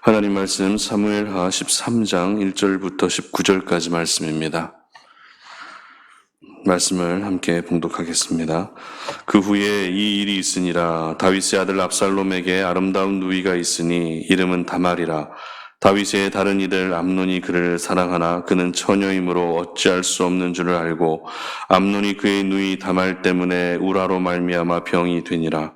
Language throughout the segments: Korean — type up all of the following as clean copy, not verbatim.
하나님 말씀 사무엘하 13장 1절부터 19절까지 말씀입니다. 말씀을 함께 봉독하겠습니다. 그 후에 이 일이 있으니라. 다윗의 아들 압살롬에게 아름다운 누이가 있으니 이름은 다말이라. 다윗의 다른 이들 암논이 그를 사랑하나 그는 처녀이므로 어찌할 수 없는 줄을 알고 암논이 그의 누이 다말 때문에 우라로 말미암아 병이 되니라.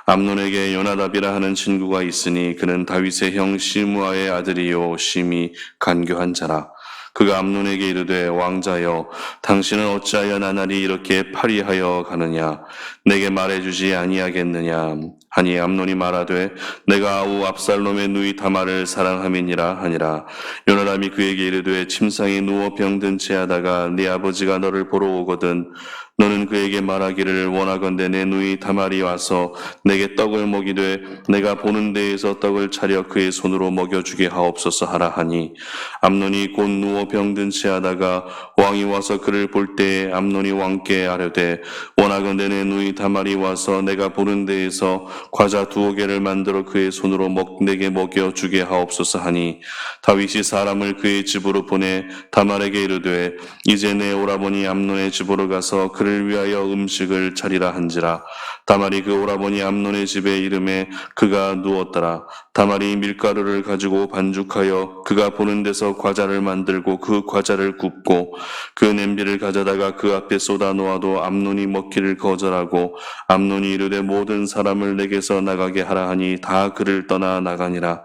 암논에게 요나답이라 하는 친구가 있으니 그는 다윗의 형 시므아의 아들이요 심히 간교한 자라. 그가 암논에게 이르되 왕자여 당신은 어찌하여 나날이 이렇게 파리하여 가느냐. 내게 말해주지 아니하겠느냐. 하니 암논이 말하되 내가 아우 압살롬의 누이 다말을 사랑함이니라 하니라. 요나답이 그에게 이르되 침상에 누워 병든 채 하다가 네 아버지가 너를 보러 오거든 너는 그에게 말하기를 원하건대 내 누이 다말이 와서 내게 떡을 먹이되 내가 보는 데에서 떡을 차려 그의 손으로 먹여주게 하옵소서 하라 하니 암논이 곧 누워 병든 채 하다가 왕이 와서 그를 볼 때에 암논이 왕께 아뢰되 원하건대 내 누이 다말이 와서 내가 보는 데에서 과자 2개를 만들어 그의 손으로 내게 먹여주게 하옵소서 하니 다윗이 사람을 그의 집으로 보내 다말에게 이르되 이제 내 오라버니 암논의 집으로 가서 그를 위하여 음식을 차리라 한지라. 다말이 그 오라버니 암논의 집에 이름에 그가 누웠더라. 다말이 밀가루를 가지고 반죽하여 그가 보는 데서 과자를 만들고 그 과자를 굽고 그 냄비를 가져다가 그 앞에 쏟아 놓아도 암논이 먹기를 거절하고 암논이 이르되 모든 사람을 내게서 나가게 하라 하니 다 그를 떠나 나가니라.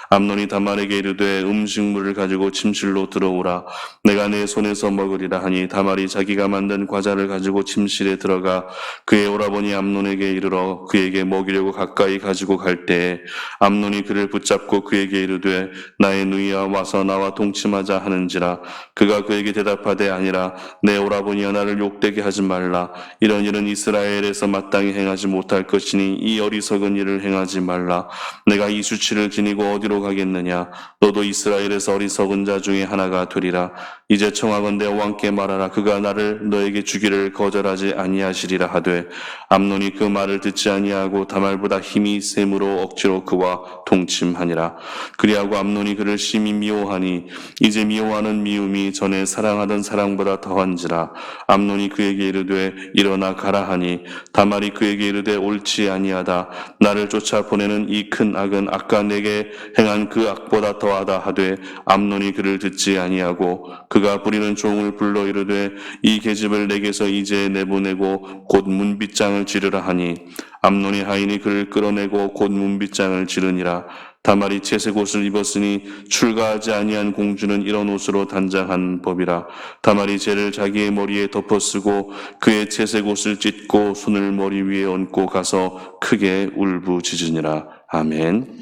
암논이 다말에게 이르되 음식물을 가지고 침실로 들어오라. 내가 내 손에서 먹으리라 하니 다말이 자기가 만든 과자를 가지고 침실에 들어가 그의 오라버니 암논에게 이르러 그에게 먹이려고 가까이 가지고 갈 때에 암논이 그를 붙잡고 그에게 이르되 나의 누이야 와서 나와 동침하자 하는지라. 그가 그에게 대답하되 아니라 내 오라버니여 나를 욕되게 하지 말라. 이런 일은 이스라엘에서 마땅히 행하지 못할 것이니 이 어리석은 일을 행하지 말라. 내가 이 수치를 지니고 어디로 가겠느냐. 너도 이스라엘에서 어리석은 자 중에 하나가 되리라. 이제 청하건대 왕께 말하라. 그가 나를 너에게 주기를 거절하지 아니하시리라 하되 암논이 그 말을 듣지 아니하고 다말보다 힘이 셈으로 억지로 그와 동침하니라. 그리하고 암논이 그를 심히 미워하니 이제 미워하는 미움이 전에 사랑하던 사랑보다 더한지라. 암논이 그에게 이르되 일어나 가라 하니 다말이 그에게 이르되 옳지 아니하다. 나를 쫓아 보내는 이 큰 악은 아까 내게 행한 그 악보다 더하다 하되 암논이 그를 듣지 아니하고 그가 부리는 종을 불러 이르되 이 계집을 내게서 이제 내보내고 곧 문빗장을 지르라 하니 암논이 하인이 그를 끌어내고 곧 문빗장을 지르니라. 다말이 채색 옷을 입었으니 출가하지 아니한 공주는 이런 옷으로 단장한 법이라. 다말이 죄를 자기의 머리에 덮어쓰고 그의 채색 옷을 찢고 손을 머리 위에 얹고 가서 크게 울부짖으니라. 아멘.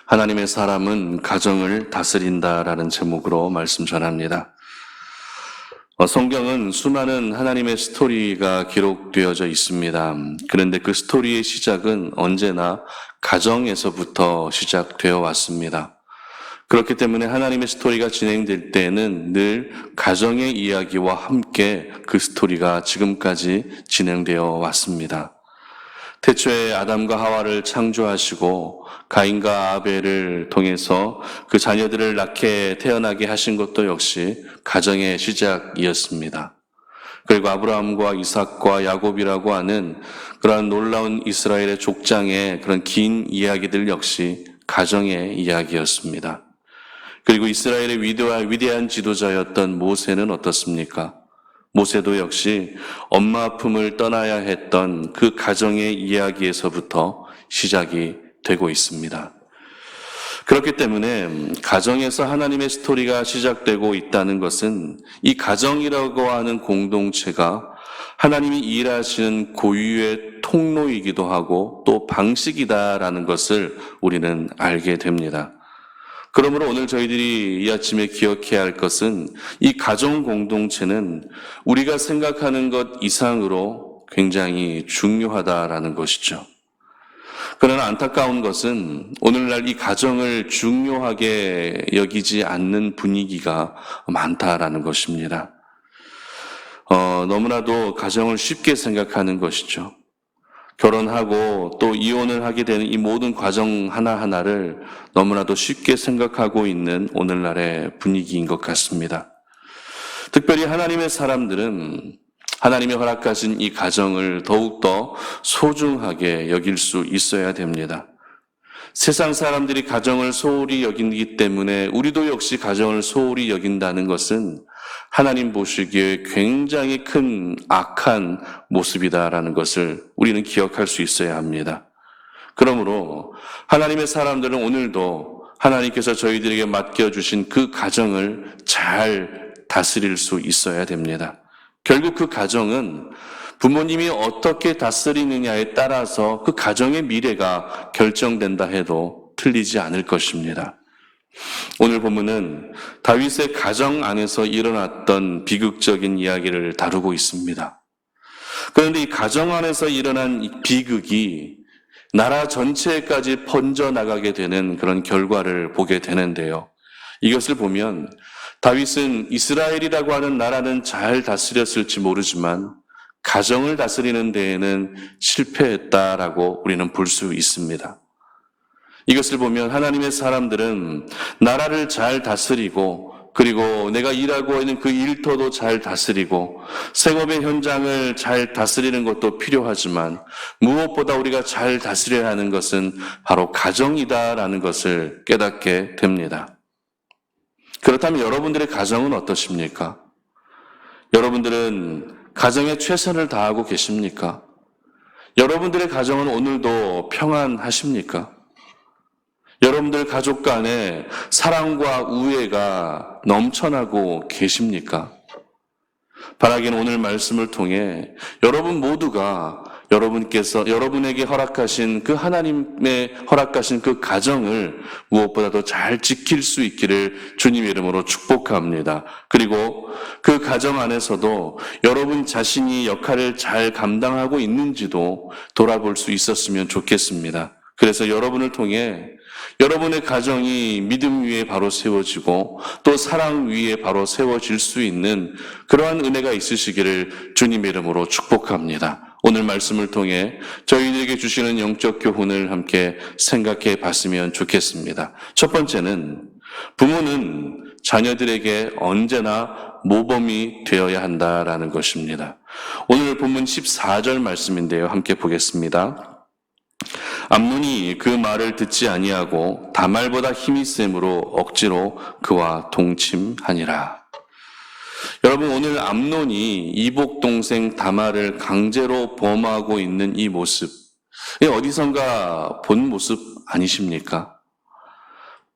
하나님의 사람은 가정을 다스린다라는 제목으로 말씀 전합니다. 성경은 수많은 하나님의 스토리가 기록되어져 있습니다. 그런데 그 스토리의 시작은 언제나 가정에서부터 시작되어 왔습니다. 그렇기 때문에 하나님의 스토리가 진행될 때에는 늘 가정의 이야기와 함께 그 스토리가 지금까지 진행되어 왔습니다. 태초에 아담과 하와를 창조하시고 가인과 아벨을 통해서 그 자녀들을 낳게 태어나게 하신 것도 역시 가정의 시작이었습니다. 그리고 아브라함과 이삭과 야곱이라고 하는 그러한 놀라운 이스라엘의 족장의 그런 긴 이야기들 역시 가정의 이야기였습니다. 그리고 이스라엘의 위대한 지도자였던 모세는 어떻습니까? 모세도 역시 엄마 품을 떠나야 했던 그 가정의 이야기에서부터 시작이 되고 있습니다. 그렇기 때문에 가정에서 하나님의 스토리가 시작되고 있다는 것은 이 가정이라고 하는 공동체가 하나님이 일하시는 고유의 통로이기도 하고 또 방식이다라는 것을 우리는 알게 됩니다. 그러므로 오늘 저희들이 이 아침에 기억해야 할 것은 이 가정 공동체는 우리가 생각하는 것 이상으로 굉장히 중요하다라는 것이죠. 그러나 안타까운 것은 오늘날 이 가정을 중요하게 여기지 않는 분위기가 많다라는 것입니다. 너무나도 가정을 쉽게 생각하는 것이죠. 결혼하고 또 이혼을 하게 되는 이 모든 과정 하나하나를 너무나도 쉽게 생각하고 있는 오늘날의 분위기인 것 같습니다. 특별히 하나님의 사람들은 하나님이 허락하신 이 가정을 더욱더 소중하게 여길 수 있어야 됩니다. 세상 사람들이 가정을 소홀히 여기기 때문에 우리도 역시 가정을 소홀히 여긴다는 것은 하나님 보시기에 굉장히 큰 악한 모습이다라는 것을 우리는 기억할 수 있어야 합니다. 그러므로 하나님의 사람들은 오늘도 하나님께서 저희들에게 맡겨주신 그 가정을 잘 다스릴 수 있어야 됩니다. 결국 그 가정은 부모님이 어떻게 다스리느냐에 따라서 그 가정의 미래가 결정된다 해도 틀리지 않을 것입니다. 오늘 본문은 다윗의 가정 안에서 일어났던 비극적인 이야기를 다루고 있습니다. 그런데 이 가정 안에서 일어난 이 비극이 나라 전체까지 번져나가게 되는 그런 결과를 보게 되는데요. 이것을 보면 다윗은 이스라엘이라고 하는 나라는 잘 다스렸을지 모르지만 가정을 다스리는 데에는 실패했다라고 우리는 볼 수 있습니다. 이것을 보면 하나님의 사람들은 나라를 잘 다스리고 그리고 내가 일하고 있는 그 일터도 잘 다스리고 생업의 현장을 잘 다스리는 것도 필요하지만 무엇보다 우리가 잘 다스려야 하는 것은 바로 가정이다라는 것을 깨닫게 됩니다. 그렇다면 여러분들의 가정은 어떠십니까? 여러분들은 가정에 최선을 다하고 계십니까? 여러분들의 가정은 오늘도 평안하십니까? 여러분들 가족 간에 사랑과 우애가 넘쳐나고 계십니까? 바라기는 오늘 말씀을 통해 여러분 모두가 여러분에게 허락하신 그 하나님의 허락하신 그 가정을 무엇보다도 잘 지킬 수 있기를 주님의 이름으로 축복합니다. 그리고 그 가정 안에서도 여러분 자신이 역할을 잘 감당하고 있는지도 돌아볼 수 있었으면 좋겠습니다. 그래서 여러분을 통해 여러분의 가정이 믿음 위에 바로 세워지고 또 사랑 위에 바로 세워질 수 있는 그러한 은혜가 있으시기를 주님의 이름으로 축복합니다. 오늘 말씀을 통해 저희들에게 주시는 영적 교훈을 함께 생각해 봤으면 좋겠습니다. 첫 번째는 부모는 자녀들에게 언제나 모범이 되어야 한다라는 것입니다. 오늘 본문 14절 말씀인데요. 함께 보겠습니다. 암논이 그 말을 듣지 아니하고 다말보다 힘이 셈으로 억지로 그와 동침하니라. 여러분, 오늘 암논이 이복 동생 다말을 강제로 범하고 있는 이 모습, 어디선가 본 모습 아니십니까?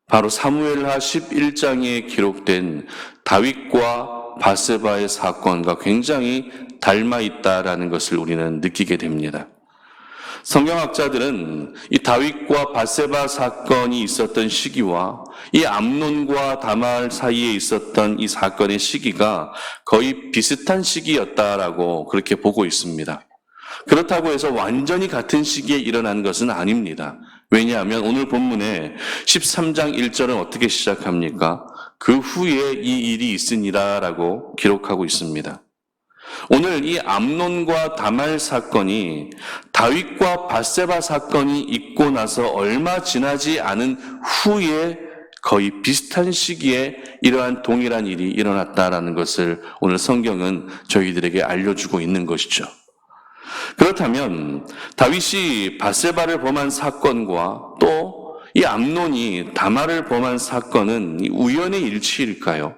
바로 사무엘하 11장에 기록된 다윗과 바세바의 사건과 굉장히 닮아 있다라는 것을 우리는 느끼게 됩니다. 성경학자들은 이 다윗과 바세바 사건이 있었던 시기와 이 암논과 다말 사이에 있었던 이 사건의 시기가 거의 비슷한 시기였다라고 그렇게 보고 있습니다. 그렇다고 해서 완전히 같은 시기에 일어난 것은 아닙니다. 왜냐하면 오늘 본문에 13장 1절은 어떻게 시작합니까? 그 후에 이 일이 있으니라라고 기록하고 있습니다. 오늘 이 암논과 다말 사건이 다윗과 바세바 사건이 있고 나서 얼마 지나지 않은 후에 거의 비슷한 시기에 이러한 동일한 일이 일어났다라는 것을 오늘 성경은 저희들에게 알려주고 있는 것이죠. 그렇다면 다윗이 바세바를 범한 사건과 또 이 암논이 다말을 범한 사건은 우연의 일치일까요?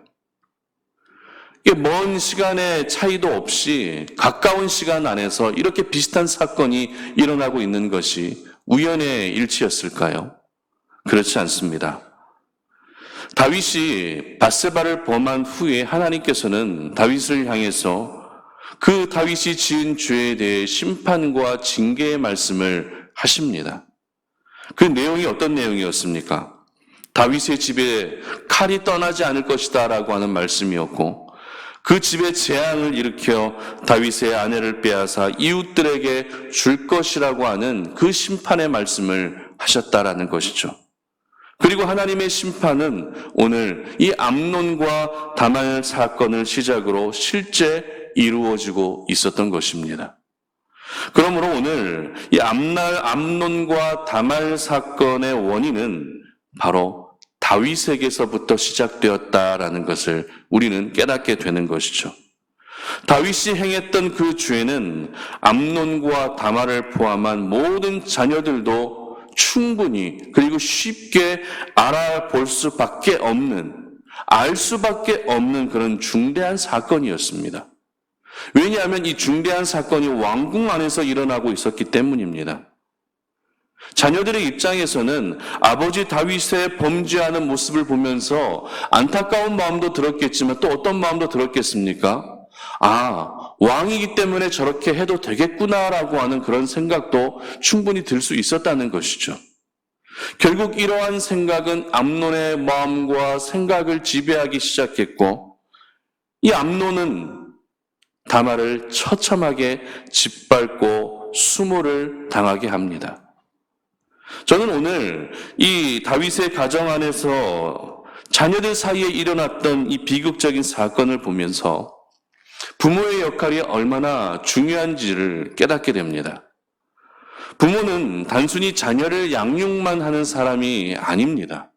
먼 시간의 차이도 없이 가까운 시간 안에서 이렇게 비슷한 사건이 일어나고 있는 것이 우연의 일치였을까요? 그렇지 않습니다. 다윗이 바세바를 범한 후에 하나님께서는 다윗을 향해서 그 다윗이 지은 죄에 대해 심판과 징계의 말씀을 하십니다. 그 내용이 어떤 내용이었습니까? 다윗의 집에 칼이 떠나지 않을 것이다 라고 하는 말씀이었고 그 집에 재앙을 일으켜 다윗의 아내를 빼앗아 이웃들에게 줄 것이라고 하는 그 심판의 말씀을 하셨다라는 것이죠. 그리고 하나님의 심판은 오늘 이 암논과 다말 사건을 시작으로 실제 이루어지고 있었던 것입니다. 그러므로 오늘 이 암논과 다말 사건의 원인은 바로 다윗에게서부터 시작되었다라는 것을 우리는 깨닫게 되는 것이죠. 다윗이 행했던 그 죄는 암논과 다말을 포함한 모든 자녀들도 충분히 그리고 쉽게 알아볼 수밖에 없는, 알 수밖에 없는 그런 중대한 사건이었습니다. 왜냐하면 이 중대한 사건이 왕궁 안에서 일어나고 있었기 때문입니다. 자녀들의 입장에서는 아버지 다윗의 범죄하는 모습을 보면서 안타까운 마음도 들었겠지만 또 어떤 마음도 들었겠습니까? 왕이기 때문에 저렇게 해도 되겠구나라고 하는 그런 생각도 충분히 들 수 있었다는 것이죠. 결국 이러한 생각은 암논의 마음과 생각을 지배하기 시작했고, 이 암논은 다말을 처참하게 짓밟고 수모를 당하게 합니다. 저는 오늘 이 다윗의 가정 안에서 자녀들 사이에 일어났던 이 비극적인 사건을 보면서 부모의 역할이 얼마나 중요한지를 깨닫게 됩니다. 부모는 단순히 자녀를 양육만 하는 사람이 아닙니다.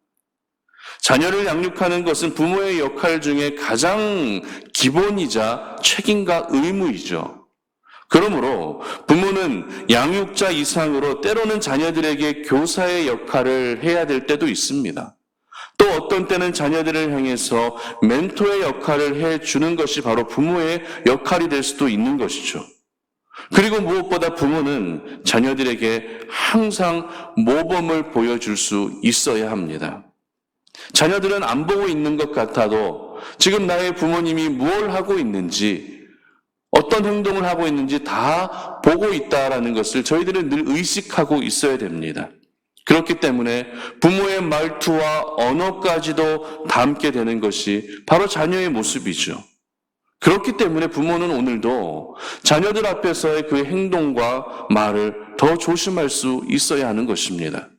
자녀를 양육하는 것은 부모의 역할 중에 가장 기본이자 책임과 의무이죠. 그러므로 부모는 양육자 이상으로 때로는 자녀들에게 교사의 역할을 해야 될 때도 있습니다. 또 어떤 때는 자녀들을 향해서 멘토의 역할을 해주는 것이 바로 부모의 역할이 될 수도 있는 것이죠. 그리고 무엇보다 부모는 자녀들에게 항상 모범을 보여줄 수 있어야 합니다. 자녀들은 안 보고 있는 것 같아도 지금 나의 부모님이 뭘 하고 있는지, 어떤 행동을 하고 있는지 다 보고 있다라는 것을 저희들은 늘 의식하고 있어야 됩니다. 그렇기 때문에 부모의 말투와 언어까지도 담게 되는 것이 바로 자녀의 모습이죠. 그렇기 때문에 부모는 오늘도 자녀들 앞에서의 그 행동과 말을 더 조심할 수 있어야 하는 것입니다.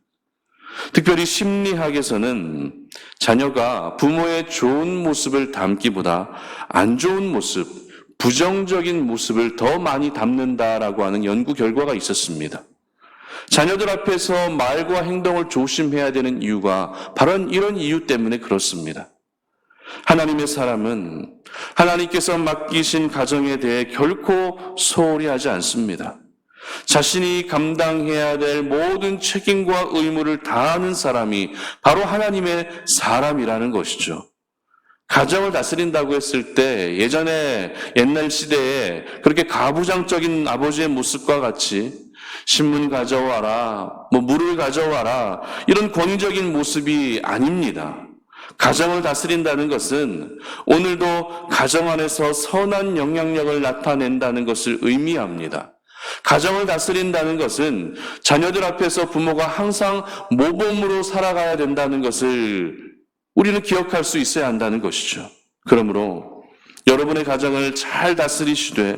특별히 심리학에서는 자녀가 부모의 좋은 모습을 담기보다 안 좋은 모습, 부정적인 모습을 더 많이 담는다라고 하는 연구 결과가 있었습니다. 자녀들 앞에서 말과 행동을 조심해야 되는 이유가 바로 이런 이유 때문에 그렇습니다. 하나님의 사람은 하나님께서 맡기신 가정에 대해 결코 소홀히 하지 않습니다. 자신이 감당해야 될 모든 책임과 의무를 다하는 사람이 바로 하나님의 사람이라는 것이죠. 가정을 다스린다고 했을 때 예전에 옛날 시대에 그렇게 가부장적인 아버지의 모습과 같이 신문 가져와라, 물을 가져와라, 이런 권위적인 모습이 아닙니다. 가정을 다스린다는 것은 오늘도 가정 안에서 선한 영향력을 나타낸다는 것을 의미합니다. 가정을 다스린다는 것은 자녀들 앞에서 부모가 항상 모범으로 살아가야 된다는 것을 우리는 기억할 수 있어야 한다는 것이죠. 그러므로 여러분의 가정을 잘 다스리시되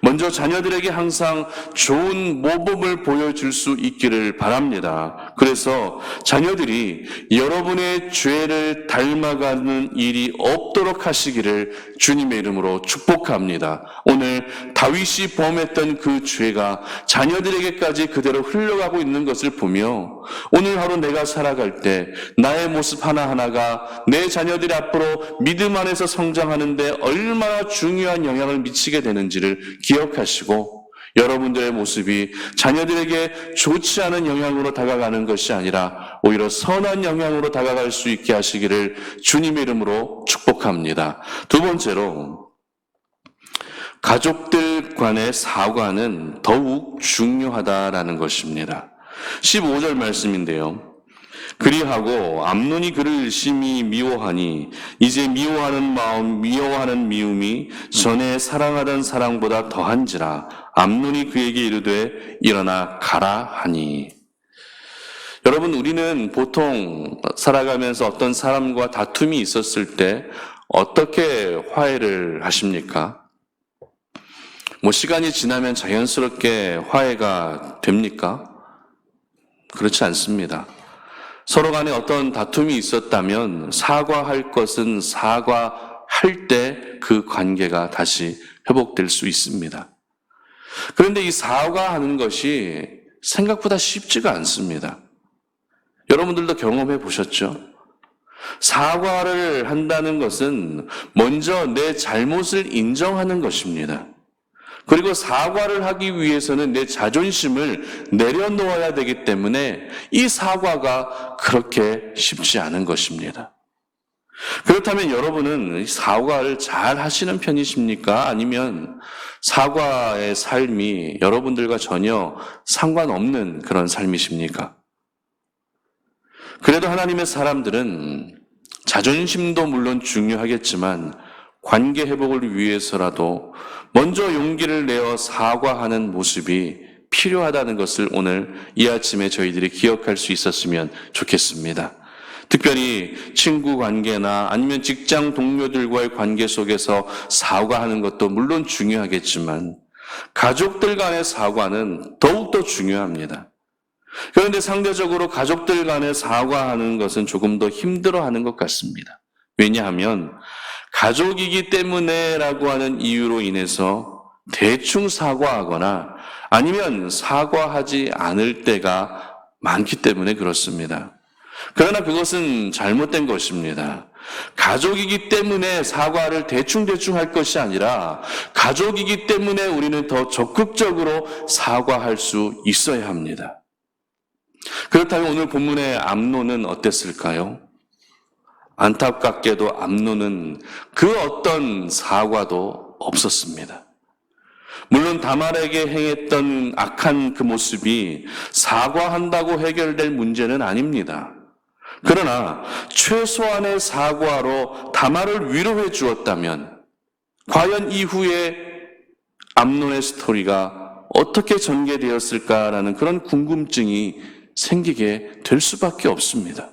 먼저 자녀들에게 항상 좋은 모범을 보여줄 수 있기를 바랍니다. 그래서 자녀들이 여러분의 죄를 닮아가는 일이 없도록 하시기를 주님의 이름으로 축복합니다. 오늘 다윗이 범했던 그 죄가 자녀들에게까지 그대로 흘러가고 있는 것을 보며 오늘 하루 내가 살아갈 때 나의 모습 하나하나가 내 자녀들이 앞으로 믿음 안에서 성장하는 데 얼마나 중요한 영향을 미치게 되는지를 기억하시고 여러분들의 모습이 자녀들에게 좋지 않은 영향으로 다가가는 것이 아니라 오히려 선한 영향으로 다가갈 수 있게 하시기를 주님의 이름으로 축복합니다. 두 번째로 가족들 간의 사과는 더욱 중요하다라는 것입니다. 15절 말씀인데요. 그리하고 암논이 그를 심히 미워하니 이제 미워하는 미움이 전에 사랑하던 사랑보다 더한지라 암논이 그에게 이르되 일어나 가라 하니. 여러분, 우리는 보통 살아가면서 어떤 사람과 다툼이 있었을 때 어떻게 화해를 하십니까? 시간이 지나면 자연스럽게 화해가 됩니까? 그렇지 않습니다. 서로 간에 어떤 다툼이 있었다면 사과할 것은 사과할 때 그 관계가 다시 회복될 수 있습니다. 그런데 이 사과하는 것이 생각보다 쉽지가 않습니다. 여러분들도 경험해 보셨죠? 사과를 한다는 것은 먼저 내 잘못을 인정하는 것입니다. 그리고 사과를 하기 위해서는 내 자존심을 내려놓아야 되기 때문에 이 사과가 그렇게 쉽지 않은 것입니다. 그렇다면 여러분은 사과를 잘 하시는 편이십니까? 아니면 사과의 삶이 여러분들과 전혀 상관없는 그런 삶이십니까? 그래도 하나님의 사람들은 자존심도 물론 중요하겠지만 관계 회복을 위해서라도 먼저 용기를 내어 사과하는 모습이 필요하다는 것을 오늘 이 아침에 저희들이 기억할 수 있었으면 좋겠습니다. 특별히 친구 관계나 아니면 직장 동료들과의 관계 속에서 사과하는 것도 물론 중요하겠지만 가족들 간의 사과는 더욱더 중요합니다. 그런데 상대적으로 가족들 간에 사과하는 것은 조금 더 힘들어하는 것 같습니다. 왜냐하면 가족이기 때문에라고 하는 이유로 인해서 대충 사과하거나 아니면 사과하지 않을 때가 많기 때문에 그렇습니다. 그러나 그것은 잘못된 것입니다. 가족이기 때문에 사과를 대충대충 할 것이 아니라 가족이기 때문에 우리는 더 적극적으로 사과할 수 있어야 합니다. 그렇다면 오늘 본문의 암논은 어땠을까요? 안타깝게도 암논은 그 어떤 사과도 없었습니다. 물론 다말에게 행했던 악한 그 모습이 사과한다고 해결될 문제는 아닙니다. 그러나 최소한의 사과로 다말을 위로해 주었다면 과연 이후에 암논의 스토리가 어떻게 전개되었을까라는 그런 궁금증이 생기게 될 수밖에 없습니다.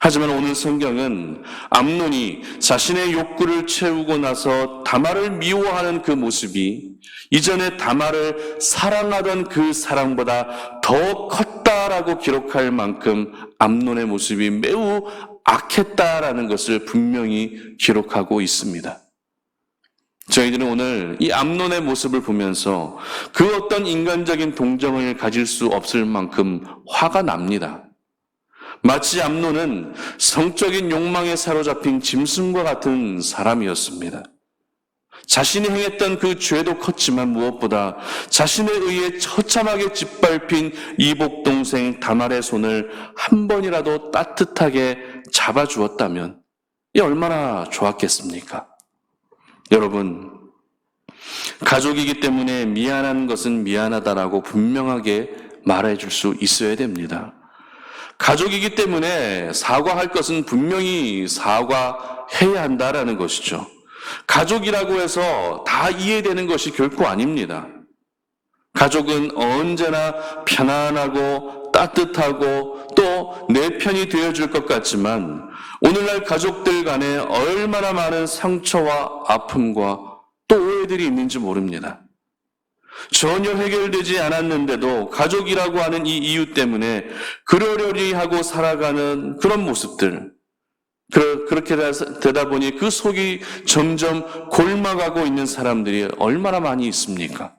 하지만 오늘 성경은 암논이 자신의 욕구를 채우고 나서 다말을 미워하는 그 모습이 이전에 다말을 사랑하던 그 사랑보다 더 컸다라고 기록할 만큼 암논의 모습이 매우 악했다라는 것을 분명히 기록하고 있습니다. 저희들은 오늘 이 암논의 모습을 보면서 그 어떤 인간적인 동정을 가질 수 없을 만큼 화가 납니다. 마치 암논은 성적인 욕망에 사로잡힌 짐승과 같은 사람이었습니다. 자신이 행했던 그 죄도 컸지만 무엇보다 자신에 의해 처참하게 짓밟힌 이복 동생 다말의 손을 한 번이라도 따뜻하게 잡아주었다면 이 얼마나 좋았겠습니까? 여러분, 가족이기 때문에 미안한 것은 미안하다라고 분명하게 말해줄 수 있어야 됩니다. 가족이기 때문에 사과할 것은 분명히 사과해야 한다라는 것이죠. 가족이라고 해서 다 이해되는 것이 결코 아닙니다. 가족은 언제나 편안하고 따뜻하고 또 내 편이 되어줄 것 같지만 오늘날 가족들 간에 얼마나 많은 상처와 아픔과 또 오해들이 있는지 모릅니다. 전혀 해결되지 않았는데도 가족이라고 하는 이 이유 때문에 그러려니 하고 살아가는 그런 모습들, 그렇게 되다 보니 그 속이 점점 골마가고 있는 사람들이 얼마나 많이 있습니까?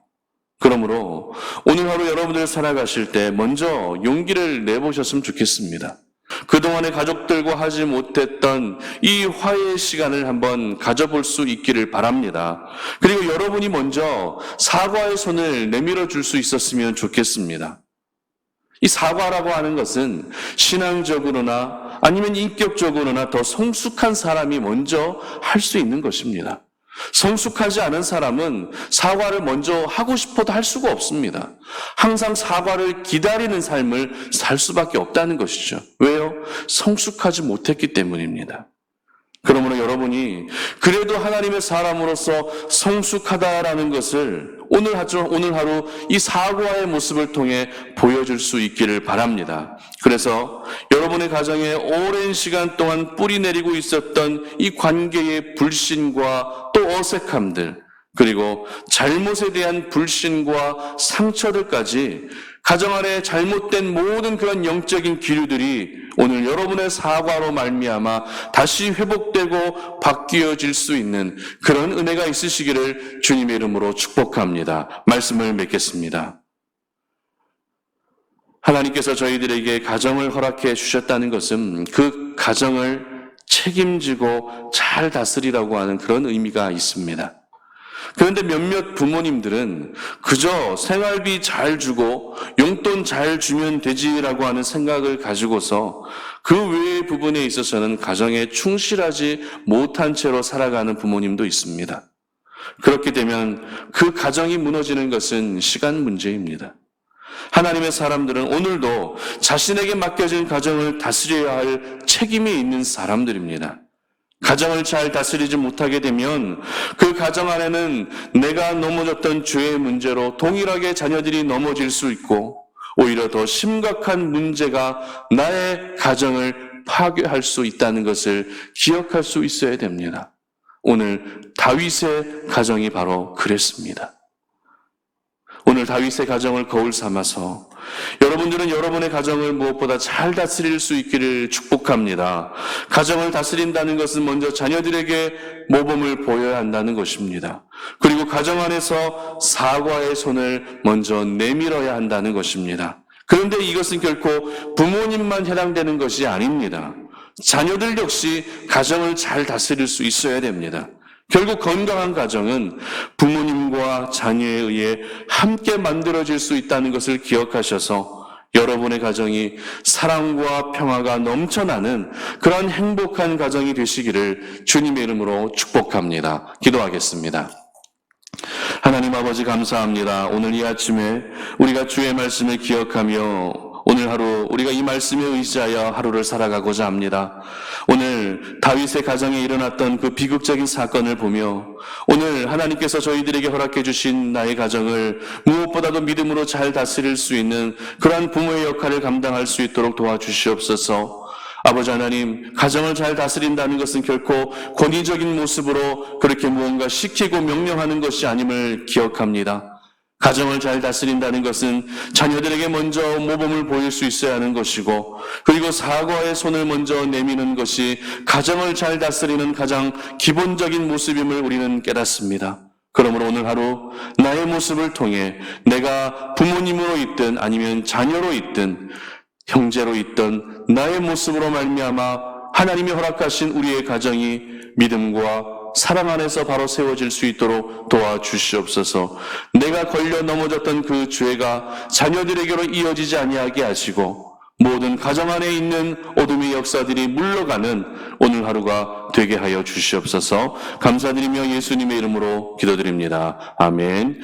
그러므로 오늘 하루 여러분들 살아가실 때 먼저 용기를 내보셨으면 좋겠습니다. 그동안의 가족들과 하지 못했던 이 화해의 시간을 한번 가져볼 수 있기를 바랍니다. 그리고 여러분이 먼저 사과의 손을 내밀어 줄 수 있었으면 좋겠습니다. 이 사과라고 하는 것은 신앙적으로나 아니면 인격적으로나 더 성숙한 사람이 먼저 할 수 있는 것입니다. 성숙하지 않은 사람은 사과를 먼저 하고 싶어도 할 수가 없습니다. 항상 사과를 기다리는 삶을 살 수밖에 없다는 것이죠. 왜요? 성숙하지 못했기 때문입니다. 그러므로 여러분이 그래도 하나님의 사람으로서 성숙하다라는 것을 오늘 하루 이 사과의 모습을 통해 보여줄 수 있기를 바랍니다. 그래서 여러분의 가정에 오랜 시간 동안 뿌리 내리고 있었던 이 관계의 불신과 또 어색함들, 그리고 잘못에 대한 불신과 상처들까지 가정 안에 잘못된 모든 그런 영적인 기류들이 오늘 여러분의 사과로 말미암아 다시 회복되고 바뀌어질 수 있는 그런 은혜가 있으시기를 주님의 이름으로 축복합니다. 말씀을 맺겠습니다. 하나님께서 저희들에게 가정을 허락해 주셨다는 것은 그 가정을 책임지고 잘 다스리라고 하는 그런 의미가 있습니다. 그런데 몇몇 부모님들은 그저 생활비 잘 주고 용돈 잘 주면 되지라고 하는 생각을 가지고서 그 외의 부분에 있어서는 가정에 충실하지 못한 채로 살아가는 부모님도 있습니다. 그렇게 되면 그 가정이 무너지는 것은 시간 문제입니다. 하나님의 사람들은 오늘도 자신에게 맡겨진 가정을 다스려야 할 책임이 있는 사람들입니다. 가정을 잘 다스리지 못하게 되면 그 가정 안에는 내가 넘어졌던 죄의 문제로 동일하게 자녀들이 넘어질 수 있고 오히려 더 심각한 문제가 나의 가정을 파괴할 수 있다는 것을 기억할 수 있어야 됩니다. 오늘 다윗의 가정이 바로 그랬습니다. 오늘 다윗의 가정을 거울 삼아서 여러분들은 여러분의 가정을 무엇보다 잘 다스릴 수 있기를 축복합니다. 가정을 다스린다는 것은 먼저 자녀들에게 모범을 보여야 한다는 것입니다. 그리고 가정 안에서 사과의 손을 먼저 내밀어야 한다는 것입니다. 그런데 이것은 결코 부모님만 해당되는 것이 아닙니다. 자녀들 역시 가정을 잘 다스릴 수 있어야 됩니다. 결국 건강한 가정은 부모님과 자녀에 의해 함께 만들어질 수 있다는 것을 기억하셔서 여러분의 가정이 사랑과 평화가 넘쳐나는 그런 행복한 가정이 되시기를 주님의 이름으로 축복합니다. 기도하겠습니다. 하나님 아버지 감사합니다. 오늘 이 아침에 우리가 주의 말씀을 기억하며 오늘 하루 우리가 이 말씀에 의지하여 하루를 살아가고자 합니다. 오늘 다윗의 가정에 일어났던 그 비극적인 사건을 보며 오늘 하나님께서 저희들에게 허락해 주신 나의 가정을 무엇보다도 믿음으로 잘 다스릴 수 있는 그러한 부모의 역할을 감당할 수 있도록 도와주시옵소서. 아버지 하나님, 가정을 잘 다스린다는 것은 결코 권위적인 모습으로 그렇게 무언가 시키고 명령하는 것이 아님을 기억합니다. 가정을 잘 다스린다는 것은 자녀들에게 먼저 모범을 보일 수 있어야 하는 것이고 그리고 사과의 손을 먼저 내미는 것이 가정을 잘 다스리는 가장 기본적인 모습임을 우리는 깨닫습니다. 그러므로 오늘 하루 나의 모습을 통해 내가 부모님으로 있든 아니면 자녀로 있든 형제로 있든 나의 모습으로 말미암아 하나님이 허락하신 우리의 가정이 믿음과 사랑 안에서 바로 세워질 수 있도록 도와주시옵소서. 내가 걸려 넘어졌던 그 죄가 자녀들에게로 이어지지 아니하게 하시고 모든 가정 안에 있는 어둠의 역사들이 물러가는 오늘 하루가 되게 하여 주시옵소서. 감사드리며 예수님의 이름으로 기도드립니다. 아멘.